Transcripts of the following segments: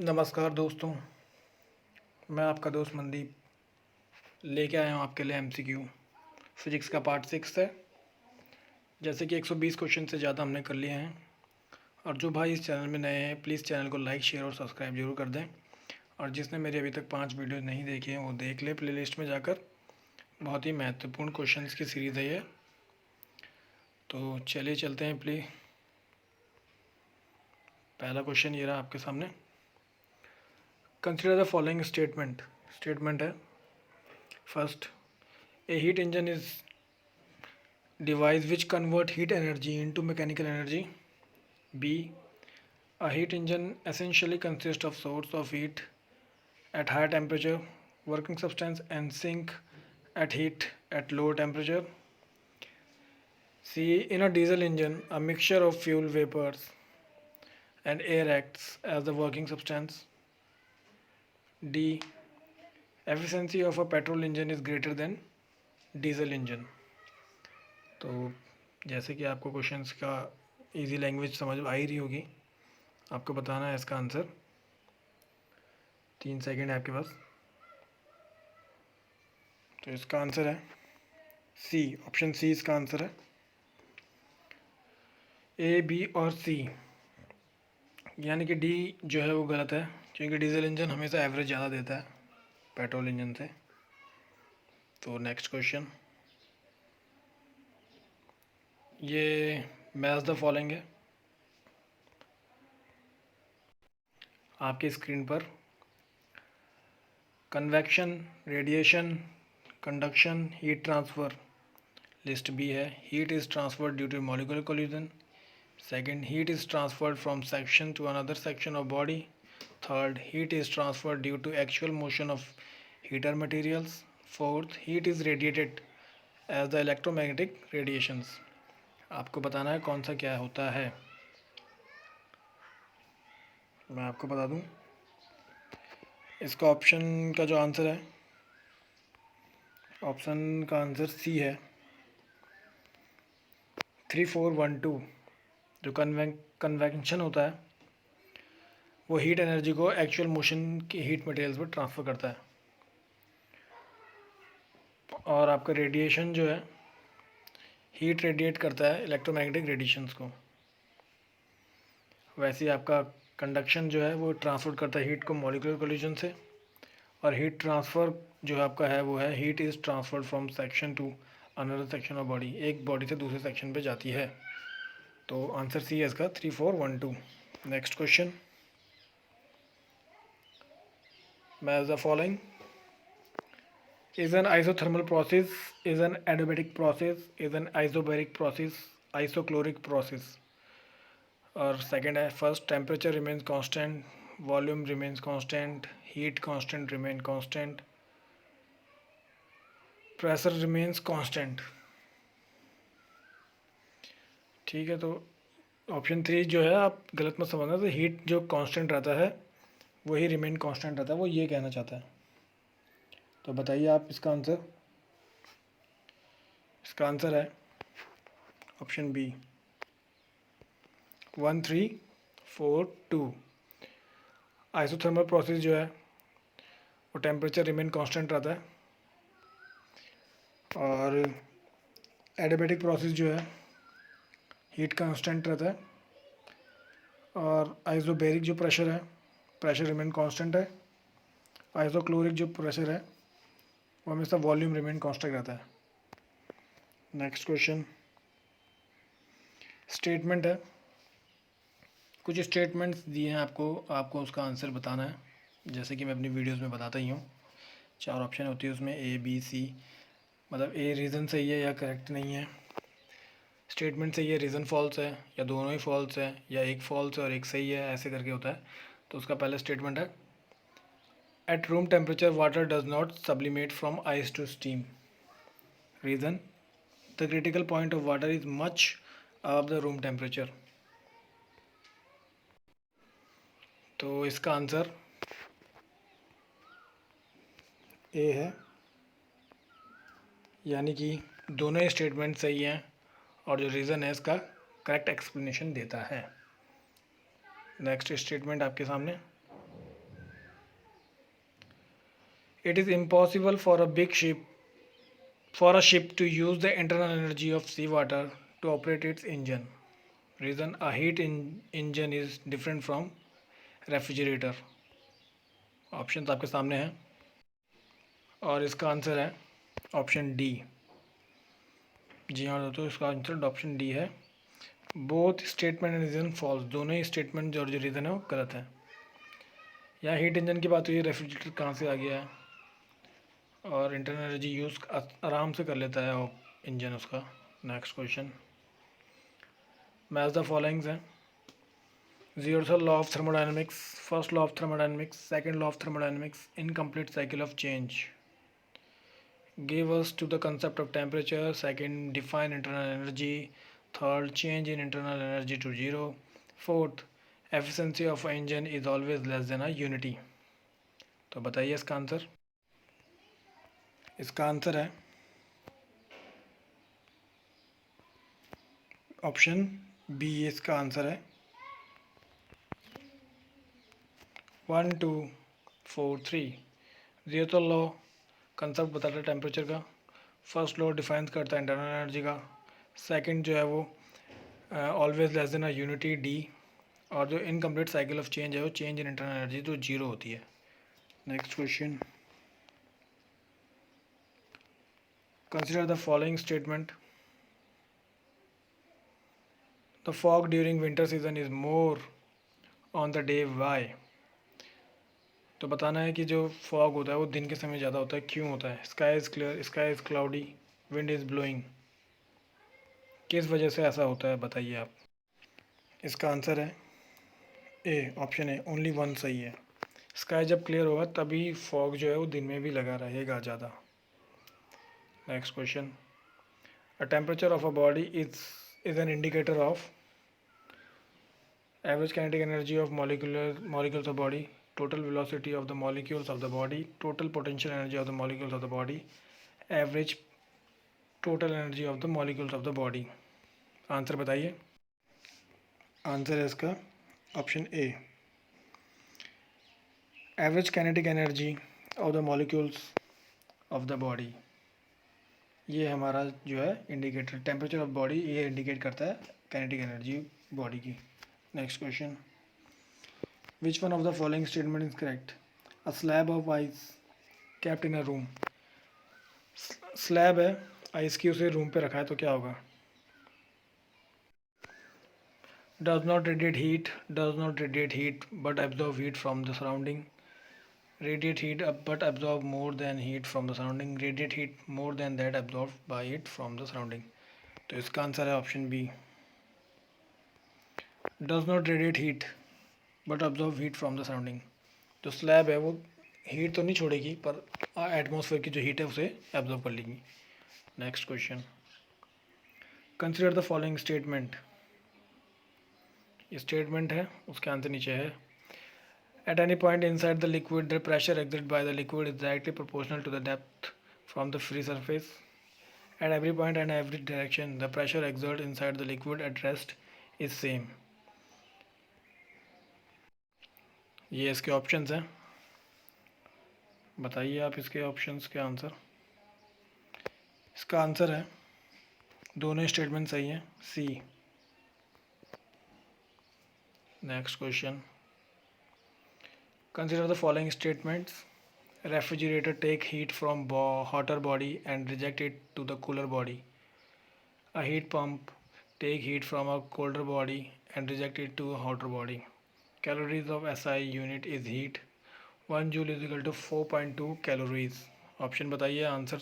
नमस्कार दोस्तों। मैं आपका दोस्त मनदीप लेके आया हूँ आपके लिए एमसीक्यू फिजिक्स का पार्ट 6 है। जैसे कि 120 क्वेश्चन से ज़्यादा हमने कर लिए हैं। और जो भाई इस चैनल में नए हैं प्लीज़ चैनल को लाइक शेयर और सब्सक्राइब जरूर कर दें। और जिसने मेरे अभी तक 5 वीडियो नहीं देखे हैं वो देख ले प्लेलिस्ट में जाकर। बहुत ही महत्वपूर्ण क्वेश्चन की सीरीज़ है ये। तो चलिए चलते हैं प्लीज़। पहला क्वेश्चन ये रहा आपके सामने। कंसिडर द फॉलोइंग स्टेटमेंट है। First, A heat engine is device which convert heat energy into mechanical energy. B. A heat engine essentially consists of source of heat at high temperature, working substance and sink at heat at low temperature. C. In a diesel engine, a mixture of fuel vapors and air acts as the working substance. D. Efficiency of a petrol engine is greater than diesel engine. तो जैसे कि आपको questions का easy language समझ आ ही रही होगी, आपको बताना है इसका आंसर। 3 सेकंड है आपके पास। तो इसका आंसर है सी, ऑप्शन सी इसका आंसर है। ए, बी और सी, यानी कि डी जो है वो गलत है, क्योंकि डीजल इंजन हमेशा एवरेज ज़्यादा देता है पेट्रोल इंजन से। तो नेक्स्ट क्वेश्चन, ये मैच द फॉलोइंग है आपकी स्क्रीन पर। Convection, radiation, conduction, heat transfer. List B है, heat is transferred due to molecular collision. Second, heat is transferred from section to another section of body. Third, heat is transferred due to actual motion of heater materials. Fourth, heat is radiated as the electromagnetic radiations. आपको बताना है कौन सा क्या होता है। मैं आपको बता दूं, इसका ऑप्शन का जो आंसर है, ऑप्शन का आंसर सी है 3412। जो कन्वेक्शन होता है वो हीट एनर्जी को एक्चुअल मोशन की हीट मटेरियल्स पर ट्रांसफ़र करता है। और आपका रेडिएशन जो है हीट रेडिएट करता है इलेक्ट्रोमैग्नेटिक रेडिएशंस को। वैसे ही आपका कंडक्शन जो है वो ट्रांसफ़र करता है हीट को मॉलिक्यूलर कोलिजन से। और हीट ट्रांसफ़र जो आपका है वो है heat is transferred from section two another section of body, एक बॉडी से दूसरे सेक्शन पे जाती है। तो आंसर सी है इसका 3412। Next question, match the following. Is an isothermal process, is an adiabatic process, is an isobaric process, isochloric process। और सेकंड है, first temperature remains constant, volume remains constant, heat constant remain constant, pressure remains constant. ठीक है, तो option 3 जो है आप गलत मत समझना। तो हीट जो कांस्टेंट रहता है वही रिमेन कांस्टेंट रहता है, वो ये कहना चाहता है। तो बताइए आप इसका आंसर। इसका आंसर है ऑप्शन बी 1342। आइसोथर्मल प्रोसेस जो है वो टेम्परेचर रिमेन कांस्टेंट रहता है। और एडियाबैटिक प्रोसेस जो है हीट कांस्टेंट रहता है। और आइसोबैरिक जो प्रेशर है, प्रेशर रिमेन कांस्टेंट है। आइसोक्लोरिक जो प्रेशर है वो हमेशा वॉल्यूम रिमेन कांस्टेंट रहता है। नेक्स्ट क्वेश्चन, स्टेटमेंट है। कुछ स्टेटमेंट्स दिए हैं आपको उसका आंसर बताना है, जैसे कि मैं अपनी वीडियोस में बताता ही हूँ। 4 ऑप्शन होती है उसमें, ए बी सी। मतलब ए रीज़न सही है या करेक्ट नहीं है, स्टेटमेंट सही है रीज़न फॉल्स है, या दोनों ही फॉल्स है, या एक फॉल्स है और एक सही है, ऐसे करके होता है। तो उसका पहला स्टेटमेंट है, at room temperature water does not sublimate from ice to steam. Reason, the critical point of water is much above the room temperature. तो इसका आंसर ए है, यानी कि दोनों ही स्टेटमेंट सही हैं और जो रीज़न है इसका करेक्ट एक्सप्लेनेशन देता है। नेक्स्ट स्टेटमेंट आपके सामने, It is impossible for a ship to use the internal energy of seawater to operate its engine. Reason, a engine is different from refrigerator. Option आपके सामने हैं और इसका आंसर है ऑप्शन डी. जी हाँ दोस्तों, इसका आंसर ऑप्शन डी है. Both statement and reason false. दोनों ही स्टेटमेंट और जो रीज़न है वो गलत है. यहाँ हीट इंजन की बात हुई है, रेफ्रिजरेटर कहाँ से आ गया है, और इंटरनल एनर्जी यूज़ आराम से कर लेता है इंजन उसका. Next question, match the followings हैं. Universal law of thermodynamics, first law of thermodynamics, second law of thermodynamics, incomplete cycle of change. Give us to the concept of temperature. Second, define internal energy. Third, change in internal energy to zero. Fourth, efficiency of engine is always less than a unity. तो बताइए इसका answer. इसका answer है option B. इसका answer है 1 2 4 3. Zero law concept बताता है temperature का. फर्स्ट लॉ डिफाइन करता है इंटरनल एनर्जी का. सेकंड जो है वो always less than a unity D. और जो इनकम्प्लीट साइकिल ऑफ चेंज है वो चेंज इन इंटरनल एनर्जी तो जीरो होती है. Next question, consider the following statement. The fog during winter season is more on the day why. तो बताना है कि जो फॉग होता है वो दिन के समय ज़्यादा होता है, क्यों होता है. Sky is clear, sky is cloudy, wind is blowing. किस वजह से ऐसा होता है बताइए आप. इसका आंसर है ए. ऑप्शन ए, ओनली वन सही है. स्काई जब क्लियर होगा तभी फॉग जो है वो दिन में भी लगा रहेगा ज़्यादा. Next question, a temperature of a body is an indicator of average kinetic energy of molecules of body, total velocity of the molecules of the body, total potential energy of the molecules of the body, average total energy of the molecules of the body. Answer बताइए. Answer है इसका option A, average kinetic energy of the molecules of the body. ये हमारा जो है indicator, temperature of body ये indicate करता है काइनेटिक एनर्जी बॉडी की. Next question, Which one of the following statement is correct? A slab of ice kept in a room. Slab है ice की, उसे रूम पे रखा है तो क्या होगा. Does not radiate heat, does not radiate heat but absorb heat from the surrounding. Radiate heat but absorb more than heat from the surrounding. Radiate heat more than that absorbed by it from the surrounding. तो इसका answer है option B. Does not radiate heat but absorb heat from the surrounding. जो slab है वो heat तो नहीं छोड़ेगी पर एटमॉस्फेयर की जो हीट है उसे एब्जॉर्व कर लेगी. Next question, consider the following statement. ये स्टेटमेंट है, उसके आंसर नीचे है. At any point inside the liquid the pressure exerted by the liquid is directly proportional to the depth from the free surface. At every point and every direction the pressure exert inside the liquid at rest is same. ये इसके options हैं, बताइए आप इसके options के answer. इसका answer है, दोनों स्टेटमेंट सही हैं, C. Next question, consider the following statements. Refrigerator take heat from hotter body and reject it to the cooler body. A heat pump take heat from a colder body and reject it to a hotter body. Calories of SI unit is heat. 1 joule is equal to 4.2 calories. Option बताइए answer.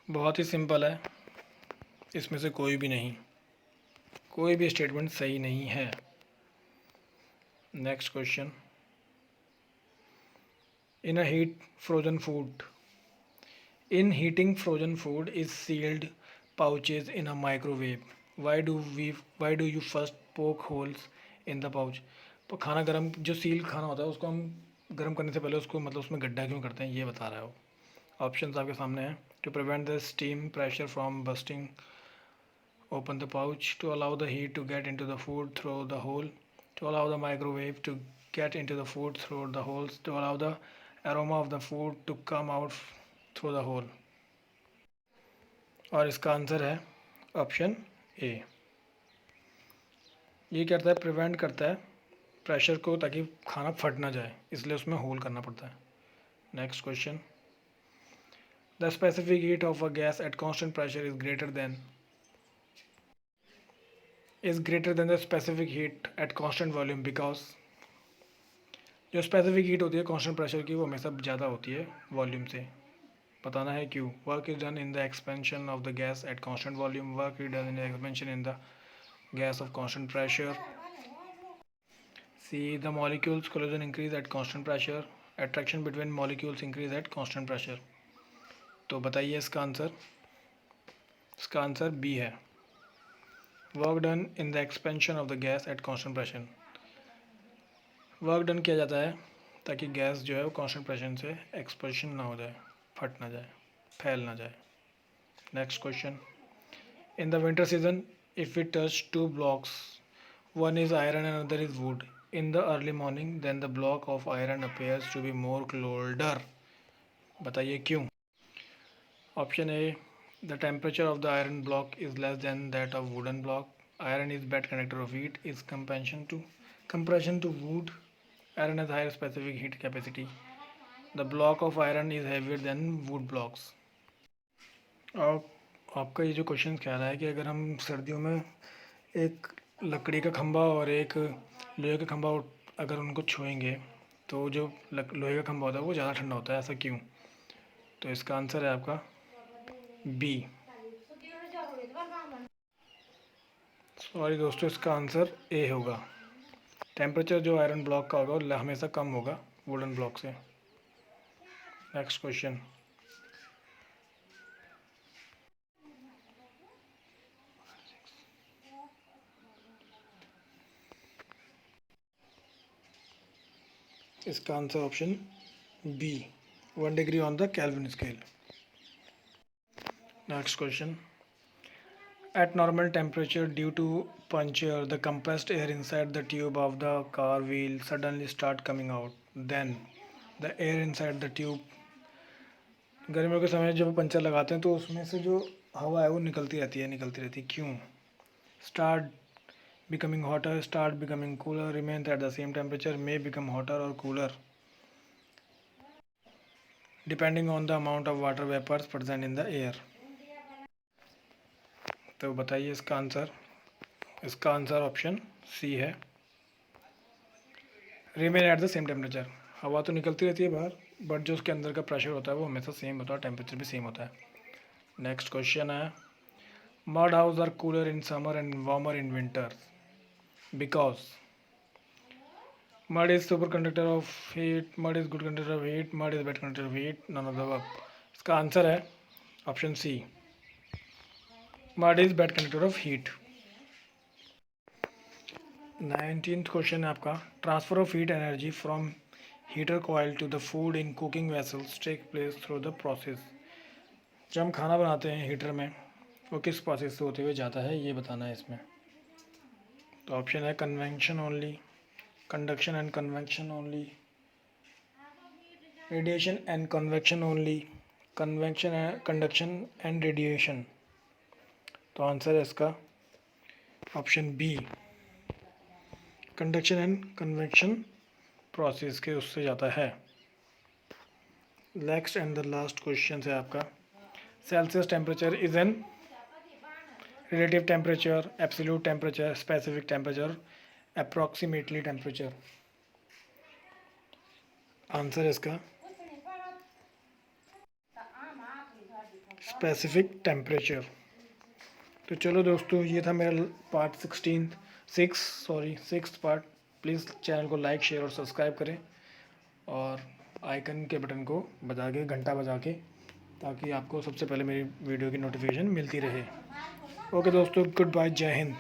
बहुत ही simple है, इसमें से कोई भी नहीं, कोई भी स्टेटमेंट सही नहीं है. Next question, in a heat frozen food, in heating frozen food is sealed pouches in a microwave. Why do you first poke holes in the pouch? तो खाना गर्म, जो सील खाना होता है उसको हम गर्म करने से पहले उसको मतलब उसमें गड्ढा क्यों करते हैं, ये बता रहा है वो. ऑप्शन आपके सामने हैं. To prevent the steam pressure from busting open the pouch, to allow the heat to get into the food through the hole, to allow the microwave to get into the food through the holes, to allow the aroma of the food to come out through the hole. और इसका answer है option A. ये करता है, prevent करता है pressure को ताकि खाना फट ना जाए, इसलिए उसमें होल करना पड़ता है। Next question, the specific heat of a gas at constant pressure is greater than the specific heat at constant volume because जो स्पेसिफिक हीट होती है कांस्टेंट प्रेशर की वो हमेशा ज़्यादा होती है वॉल्यूम से। बताना है क्यों। Work is done in the expansion of the gas at constant volume, work is done in the expansion in the gas of constant pressure. C, the molecules collision increase at constant pressure, attraction between molecules increase at constant pressure. तो बताइए इसका answer. इसका answer B है, work done in the expansion of the gas at constant pressure. Work done किया जाता है ताकि gas जो है वो कांस्टेंट प्रेशर से एक्सपेंशन ना हो जाए, फट ना जाए, फैल ना जाए। Next question, in the winter season if we touch two blocks, one is iron and other is wood, in the early morning then the block of iron appears to be more colder. बताइए क्यों। Option A, the temperature of the iron block is less than that of wooden block, iron is bad conductor of heat, is compression to wood, iron has higher specific heat capacity, the block of iron is heavier than wood blocks। अब आपका ये जो question कह रहा है कि अगर हम सर्दियों में एक लकड़ी का खंभा और एक लोहे का खंभा अगर उनको छुएंगे तो जो लोहे का खंभा होता है वो ज़्यादा ठंडा होता है, ऐसा क्यों। तो इसका आंसर है आपका बी। सॉरी दोस्तों, इसका आंसर ए होगा। टेम्परेचर जो आयरन ब्लॉक का होगा वो हमेशा कम होगा वुडन ब्लॉक से। नेक्स्ट क्वेश्चन, इसका answer option B, 1 degree on the Kelvin scale. Next question, at normal temperature due to puncture the compressed air inside the tube of the car wheel suddenly start coming out, then the air inside the tube, गर्मियों के समय जब puncture लगाते हैं तो उसमें से जो हवा है वो निकलती रहती है, क्यों। start becoming hotter, start becoming cooler, remains at the same temperature, may become hotter or cooler depending on the amount of water vapors present in the air। तो बताइए इसका आंसर। इसका आंसर ऑप्शन सी है, remain at the same temperature. हवा तो निकलती रहती है बाहर, बट जो उसके अंदर का प्रेशर होता है वो हमेशा सेम होता है, टेम्परेचर भी सेम होता है। नेक्स्ट क्वेश्चन है, mud house are cooler in summer and warmer in winter because mud is super conductor of heat, mud is good conductor of heat, mud is bad conductor of heat, none of the above. इसका answer है option C, mud is bad conductor of heat. 19th question है आपका, transfer of heat energy from heater coil to the food in cooking vessels take place through the process. जब हम खाना बनाते हैं heater में वो किस प्रोसेस से होते हुए जाता है, ये बताना है इसमें। तो ऑप्शन है convection only, conduction and convection only, radiation and convection only, convection conduction and radiation. तो आंसर है इसका option B, conduction and convection process के उससे जाता है। Next and the last question है आपका, Celsius temperature is an relative temperature, absolute temperature, specific temperature, approximately temperature. Answer है इसका स्पेसिफिक टेम्परेचर। तो चलो दोस्तों, ये था मेरा पार्ट 6 पार्ट। प्लीज़ चैनल को लाइक, शेयर और सब्सक्राइब करें और आइकन के बटन को बजा के, घंटा बजा के, ताकि आपको सबसे पहले मेरी वीडियो की नोटिफिकेशन मिलती रहे। ओके दोस्तों, गुड बाय, जय हिंद।